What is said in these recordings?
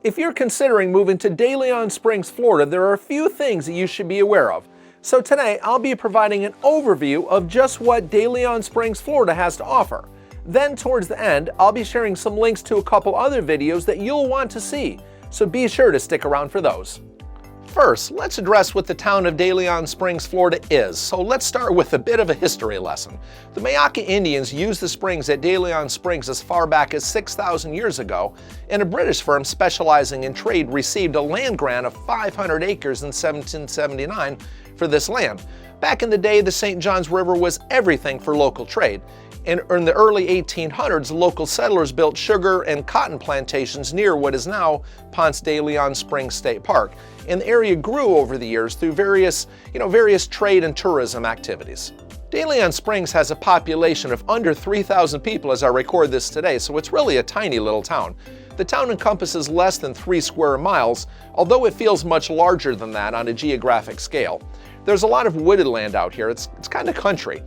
If you're considering moving to DeLeon Springs, Florida, there are a few things that you should be aware of. So today, I'll be providing an overview of just what DeLeon Springs, Florida has to offer. Then towards the end, I'll be sharing some links to a couple other videos that you'll want to see, so be sure to stick around for those. First, let's address what the town of DeLeon Springs, Florida is. So let's start with a bit of a history lesson. The Mayaka Indians used the springs at DeLeon Springs as far back as 6,000 years ago, and a British firm specializing in trade received a land grant of 500 acres in 1779 for this land. Back in the day, the St. Johns River was everything for local trade. And in the early 1800s, local settlers built sugar and cotton plantations near what is now Ponce de Leon Springs State Park. And the area grew over the years through various trade and tourism activities. DeLeon Springs has a population of under 3,000 people as I record this today, so it's really a tiny little town. The town encompasses less than 3 square miles, although it feels much larger than that on a geographic scale. There's a lot of wooded land out here. It's kind of country.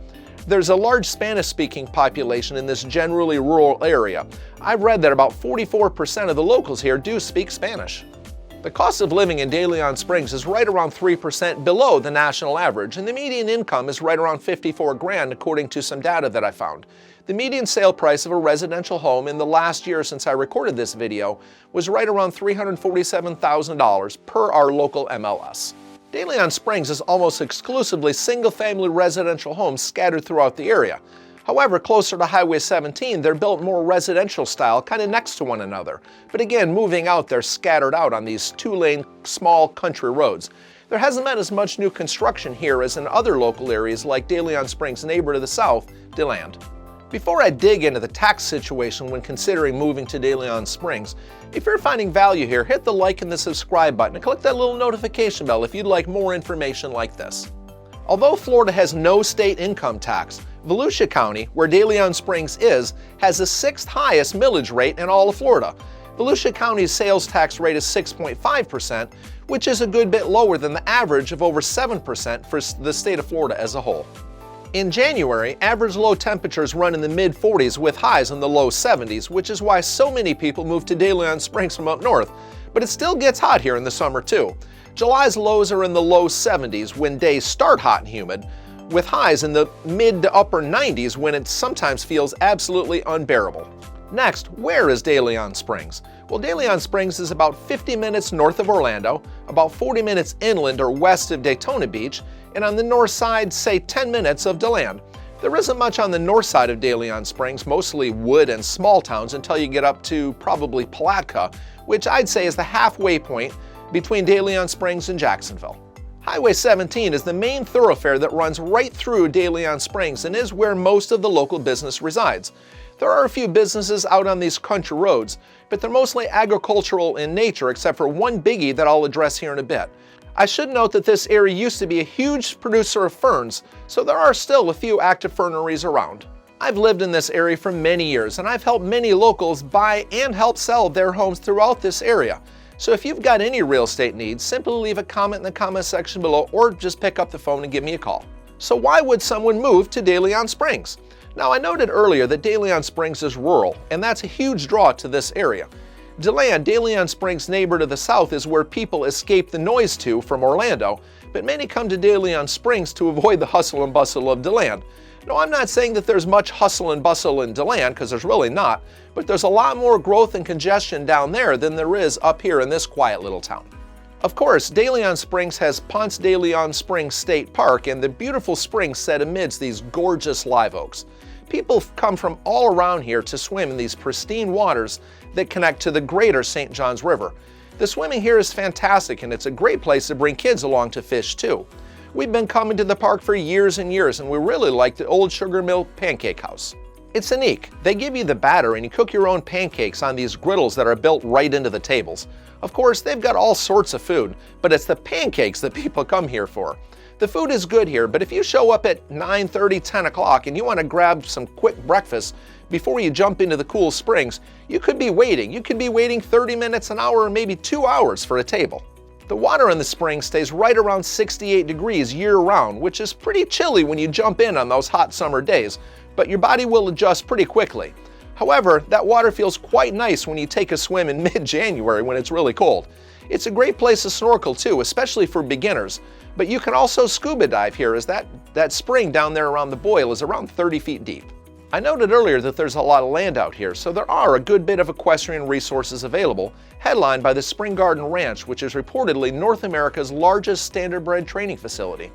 There's a large Spanish-speaking population in this generally rural area. I've read that about 44% of the locals here do speak Spanish. The cost of living in DeLeon Springs is right around 3% below the national average, and the median income is right around $54,000 according to some data that I found. The median sale price of a residential home in the last year since I recorded this video was right around $347,000 per our local MLS. DeLeon Springs is almost exclusively single-family residential homes scattered throughout the area. However, closer to Highway 17, they're built more residential style, kind of next to one another. But again, moving out, they're scattered out on these 2-lane, small country roads. There hasn't been as much new construction here as in other local areas like DeLeon Springs' neighbor to the south, Deland. Before I dig into the tax situation when considering moving to DeLeon Springs, if you're finding value here, hit the like and the subscribe button and click that little notification bell if you'd like more information like this. Although Florida has no state income tax, Volusia County, where DeLeon Springs is, has the 6th highest millage rate in all of Florida. Volusia County's sales tax rate is 6.5%, which is a good bit lower than the average of over 7% for the state of Florida as a whole. In January, average low temperatures run in the mid-40s with highs in the low 70s, which is why so many people move to DeLeon Springs from up north. But it still gets hot here in the summer too. July's lows are in the low 70s when days start hot and humid, with highs in the mid to upper 90s when it sometimes feels absolutely unbearable. Next, where is DeLeon Springs? Well, DeLeon Springs is about 50 minutes north of Orlando, about 40 minutes inland or west of Daytona Beach, and on the north side, say 10 minutes of Deland. There isn't much on the north side of DeLeon Springs, mostly wood and small towns until you get up to probably Palatka, which I'd say is the halfway point between DeLeon Springs and Jacksonville. Highway 17 is the main thoroughfare that runs right through DeLeon Springs and is where most of the local business resides. There are a few businesses out on these country roads, but they're mostly agricultural in nature except for one biggie that I'll address here in a bit. I should note that this area used to be a huge producer of ferns, so there are still a few active ferneries around. I've lived in this area for many years, and I've helped many locals buy and help sell their homes throughout this area. So if you've got any real estate needs, simply leave a comment in the comment section below or just pick up the phone and give me a call. So why would someone move to DeLeon Springs? Now, I noted earlier that DeLeon Springs is rural, and that's a huge draw to this area. Deland, DeLeon Springs' neighbor to the south, is where people escape the noise to from Orlando, but many come to DeLeon Springs to avoid the hustle and bustle of Deland. No, I'm not saying that there's much hustle and bustle in Deland, because there's really not, but there's a lot more growth and congestion down there than there is up here in this quiet little town. Of course, DeLeon Springs has Ponce de Leon Springs State Park and the beautiful springs set amidst these gorgeous live oaks. People come from all around here to swim in these pristine waters that connect to the greater St. Johns River. The swimming here is fantastic, and it's a great place to bring kids along to fish too. We've been coming to the park for years and years, and we really like the Old Sugar Mill Pancake House. It's unique. They give you the batter and you cook your own pancakes on these griddles that are built right into the tables. Of course, they've got all sorts of food, but it's the pancakes that people come here for. The food is good here, but if you show up at 9:30, 10 o'clock and you want to grab some quick breakfast before you jump into the cool springs, you could be waiting. You could be waiting 30 minutes, an hour, or maybe 2 hours for a table. The water in the spring stays right around 68 degrees year-round, which is pretty chilly when you jump in on those hot summer days, but your body will adjust pretty quickly. However, that water feels quite nice when you take a swim in mid-January when it's really cold. It's a great place to snorkel too, especially for beginners, but you can also scuba dive here as that spring down there around the boil is around 30 feet deep. I noted earlier that there's a lot of land out here, so there are a good bit of equestrian resources available, headlined by the Spring Garden Ranch, which is reportedly North America's largest standardbred training facility.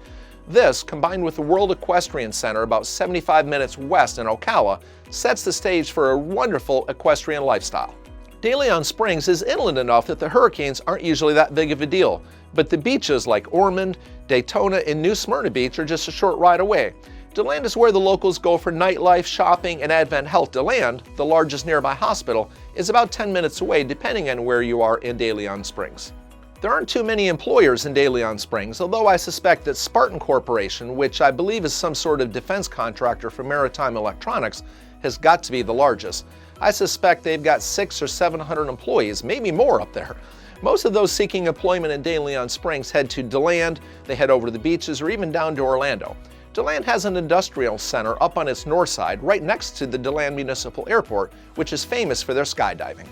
This, combined with the World Equestrian Center about 75 minutes west in Ocala, sets the stage for a wonderful equestrian lifestyle. De Leon Springs is inland enough that the hurricanes aren't usually that big of a deal, but the beaches like Ormond, Daytona, and New Smyrna Beach are just a short ride away. Deland is where the locals go for nightlife, shopping, and Advent Health. Deland, the largest nearby hospital, is about 10 minutes away depending on where you are in De Leon Springs. There aren't too many employers in De Leon Springs, although I suspect that Spartan Corporation, which I believe is some sort of defense contractor for maritime electronics, has got to be the largest. I suspect they've got 600 or 700 employees, maybe more up there. Most of those seeking employment in De Leon Springs head to Deland, they head over to the beaches, or even down to Orlando. Deland has an industrial center up on its north side, right next to the Deland Municipal Airport, which is famous for their skydiving.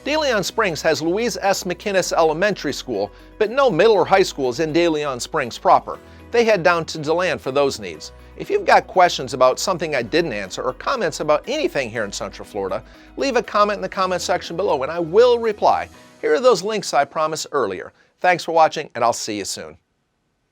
De Leon Springs has Louise S. McInnes Elementary School, but no middle or high schools in De Leon Springs proper. They head down to Deland for those needs. If you've got questions about something I didn't answer or comments about anything here in Central Florida, leave a comment in the comment section below and I will reply. Here are those links I promised earlier. Thanks for watching, and I'll see you soon.